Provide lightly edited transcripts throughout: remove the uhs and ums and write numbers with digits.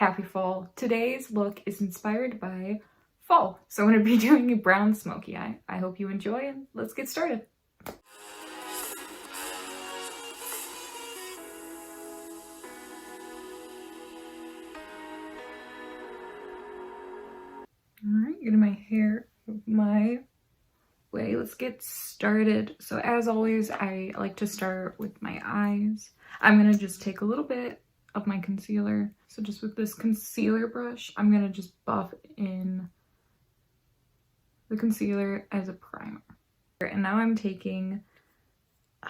Happy fall. Today's look is inspired by fall, so I'm going to be doing a brown smoky eye. I hope you enjoy and let's get started. Alright, getting my hair my way. Let's get started. So as always, I like to start with my eyes. I'm going to just take a little bit of my concealer. So just with this concealer brush, I'm going to just buff in the concealer as a primer. And now I'm taking, oh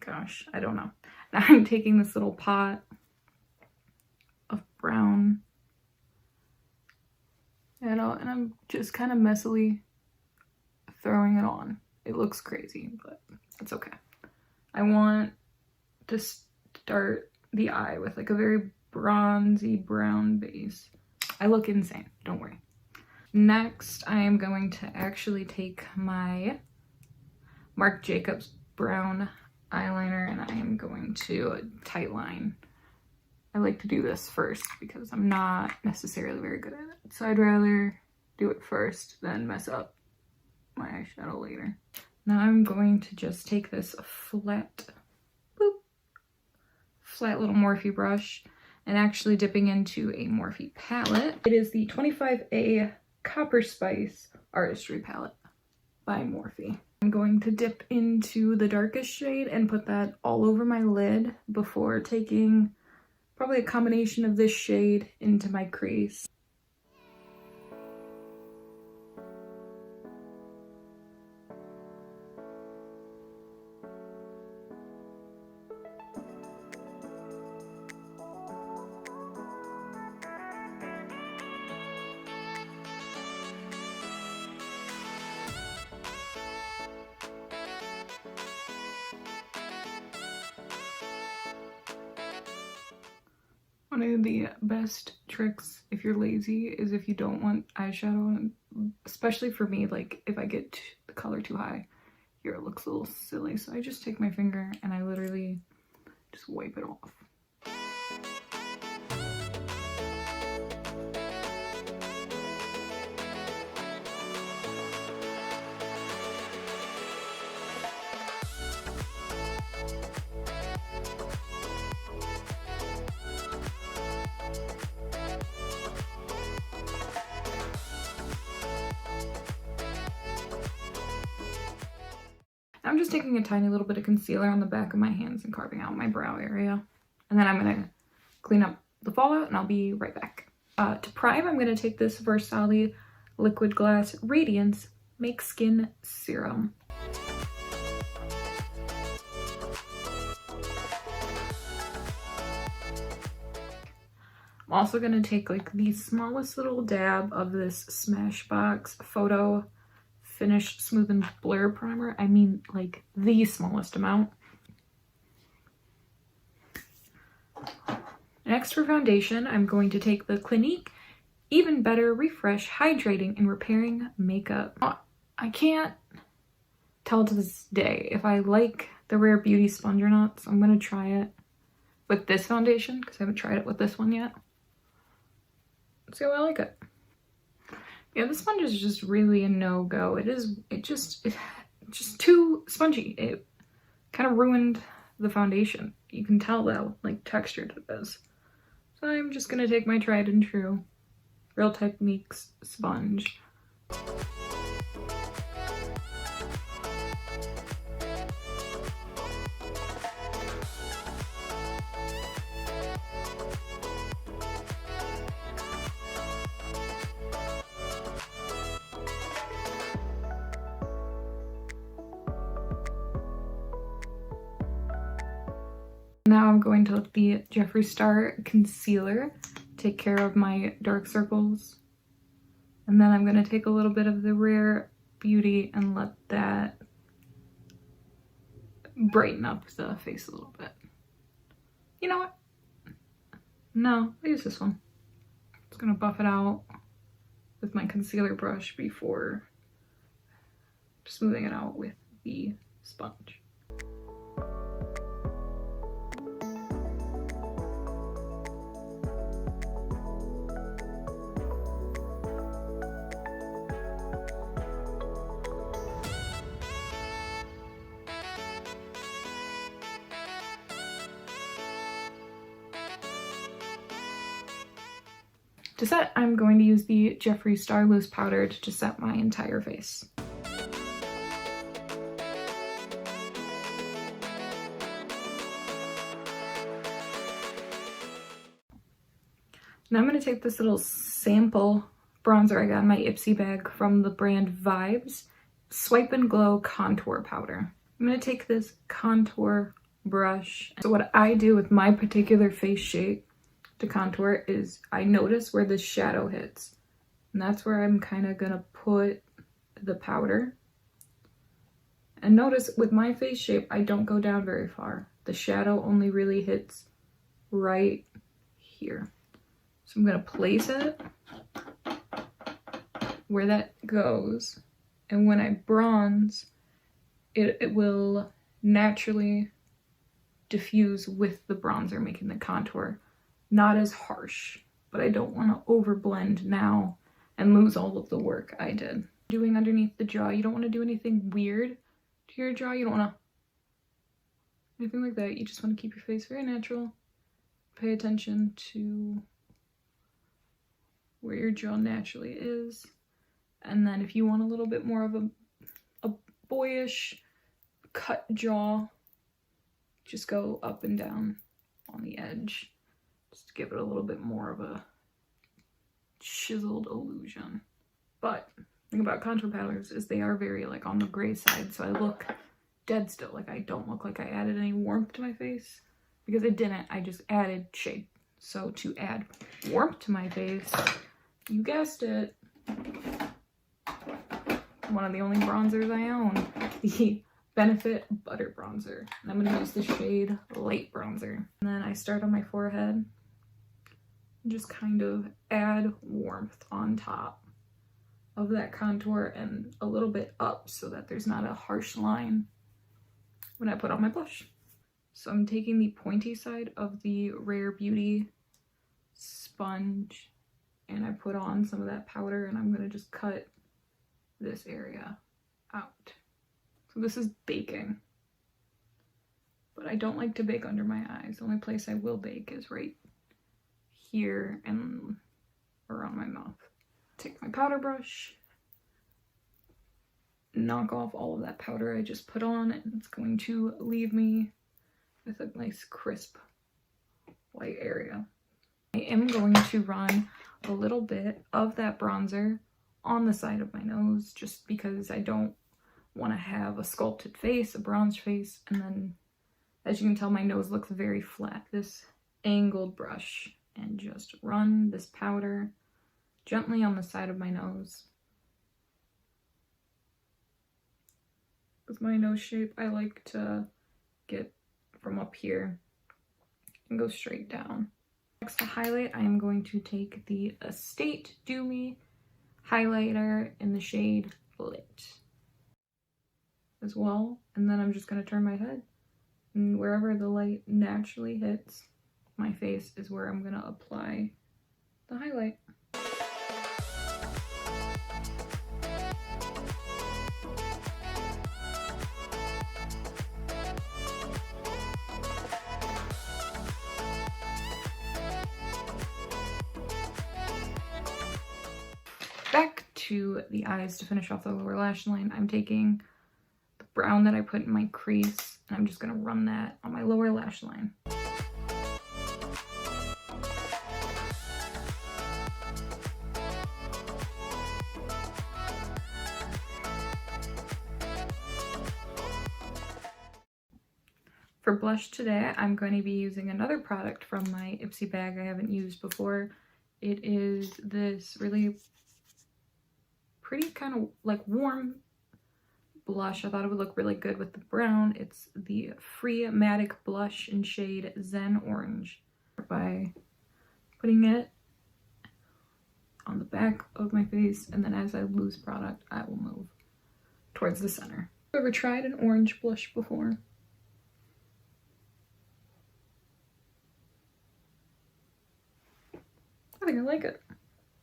gosh, I don't know. Now I'm taking this little pot of brown and I'm just kind of messily throwing it on. It looks crazy, but it's okay. I want to start the eye with like a very bronzy brown base. I look insane, don't worry. Next, I am going to actually take my Marc Jacobs brown eyeliner and I am going to tight line. I like to do this first because I'm not necessarily very good at it. So I'd rather do it first than mess up my eyeshadow later. Now I'm going to just take this flat little Morphe brush and actually dipping into a Morphe palette. It is the 25A Copper Spice Artistry palette by Morphe. I'm going to dip into the darkest shade and put that all over my lid before taking probably a combination of this shade into my crease. One of the best tricks if you're lazy is if you don't want eyeshadow, especially for me, like if I get the color too high, here it looks a little silly. So I just take my finger and I literally just wipe it off. I'm just taking a tiny little bit of concealer on the back of my hands and carving out my brow area. And then I'm going to clean up the fallout and I'll be right back. To prime, I'm going to take this Farsali Liquid Glass Radiance Make Skin Serum. I'm also going to take like the smallest little dab of this Smashbox Photo Finish Smooth and Blur Primer. I mean like the smallest amount. Next for foundation, I'm going to take the Clinique Even Better Refresh Hydrating and Repairing Makeup. I can't tell to this day if I like the Rare Beauty sponge or not, so I'm going to try it with this foundation because I haven't tried it with this one yet. Let's see how I like it. Yeah, the sponge is just really a no-go. It's just too spongy. It kind of ruined the foundation. You can tell though, like textured it is. So I'm just gonna take my tried and true Real Techniques sponge. Now I'm going to let the Jeffree Star concealer take care of my dark circles. And then I'm going to take a little bit of the Rare Beauty and let that brighten up the face a little bit. You know what? No, I'll use this one. Just going to buff it out with my concealer brush before smoothing it out with the sponge. To set, I'm going to use the Jeffree Star Loose Powder to set my entire face. Now I'm going to take this little sample bronzer I got in my Ipsy bag from the brand VIBEZ Swipe and Glow Contour Powder. I'm going to take this contour brush. So what I do with my particular face shape to contour is I notice where the shadow hits. And that's where I'm kind of going to put the powder. And notice with my face shape, I don't go down very far. The shadow only really hits right here. So I'm going to place it where that goes. And when I bronze, it will naturally diffuse with the bronzer, making the contour not as harsh. But I don't want to overblend now and lose all of the work I did. Doing underneath the jaw, you don't want to do anything weird to your jaw. You don't want to anything like that. You just want to keep your face very natural. Pay attention to where your jaw naturally is. And then if you want a little bit more of a boyish cut jaw, just go up and down on the edge. Just to give it a little bit more of a chiseled illusion. But the thing about contour powders is they are very like on the gray side, so I look dead still. Like I don't look like I added any warmth to my face because I didn't. I just added shade. So to add warmth to my face, you guessed it, one of the only bronzers I own, the Benefit Butter Bronzer. And I'm going to use the shade Light Bronzer. And then I start on my forehead and just kind of add warmth on top of that contour and a little bit up so that there's not a harsh line when I put on my blush. So I'm taking the pointy side of the Rare Beauty sponge and I put on some of that powder and I'm going to just cut this area out. So this is baking, but I don't like to bake under my eyes. The only place I will bake is right here and around my mouth. Take my powder brush, knock off all of that powder I just put on, and it's going to leave me with a nice crisp white area. I am going to run a little bit of that bronzer on the side of my nose just because I don't want to have a sculpted face, a bronzed face, and then as you can tell my nose looks very flat. This angled brush and just run this powder gently on the side of my nose. With my nose shape, I like to get from up here and go straight down. Next to highlight, I am going to take the Estate Do Me highlighter in the shade Lit as well, and then I'm just going to turn my head, and wherever the light naturally hits my face is where I'm going to apply the highlight. Back to the eyes to finish off the lower lash line. I'm taking the brown that I put in my crease and I'm just going to run that on my lower lash line. For blush today, I'm going to be using another product from my Ipsy bag I haven't used before. It is this really pretty kind of like warm blush. I thought it would look really good with the brown. It's the Freematic blush in shade Zen Orange. By putting it on the back of my face, and then as I lose product, I will move towards the center. Have you ever tried an orange blush before? I think I like it.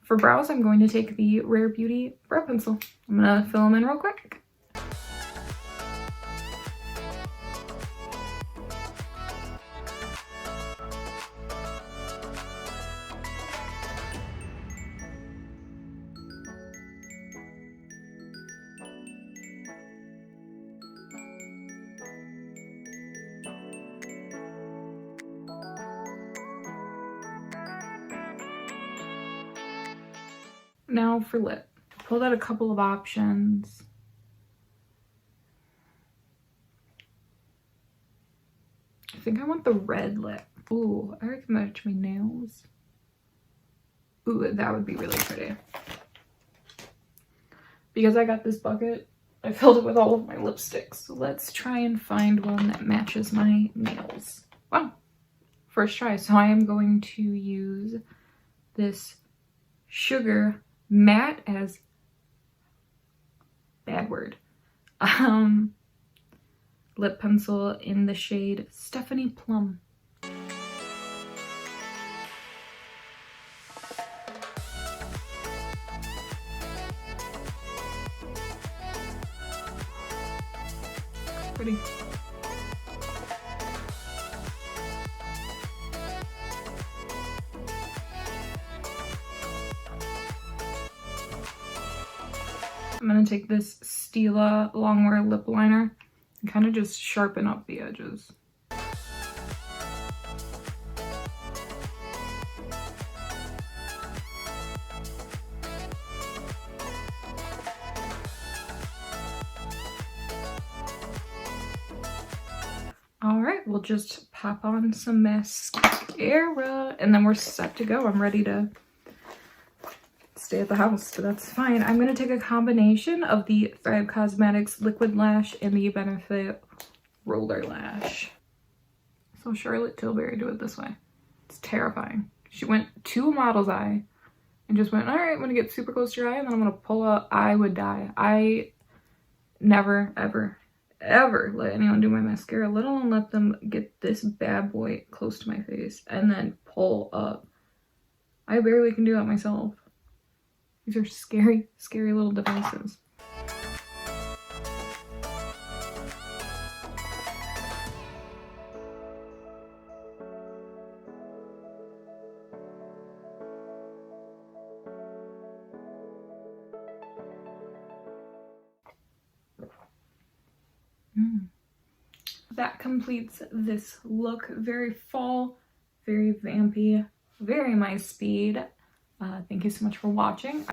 For brows, I'm going to take the Rare Beauty brow pencil. I'm gonna fill them in real quick. Now for lip. Pulled out a couple of options. I think I want the red lip. Ooh, I reckon match my nails. Ooh, that would be really pretty. Because I got this bucket, I filled it with all of my lipsticks. So let's try and find one that matches my nails. Wow, first try. So I am going to use this Sugar Matte as bad word. Lip pencil in the shade Stephanie Plum. Pretty. I'm gonna take this Sila longwear lip liner and kind of just sharpen up the edges. All right, we'll just pop on some mascara and then we're set to go. I'm ready to stay at the house, but that's fine. I'm going to take a combination of the Thrive Causemetics Liquid Lash and the Benefit Roller Lash. So Charlotte Tilbury do it this way. It's terrifying. She went to a model's eye and just went, all right, I'm going to get super close to your eye and then I'm going to pull out. I would die. I never, ever let anyone do my mascara, let alone let them get this bad boy close to my face and then pull up. I barely can do that myself. These are scary, scary little devices. That completes this look. Very fall, very vampy, very my speed. Thank you so much for watching.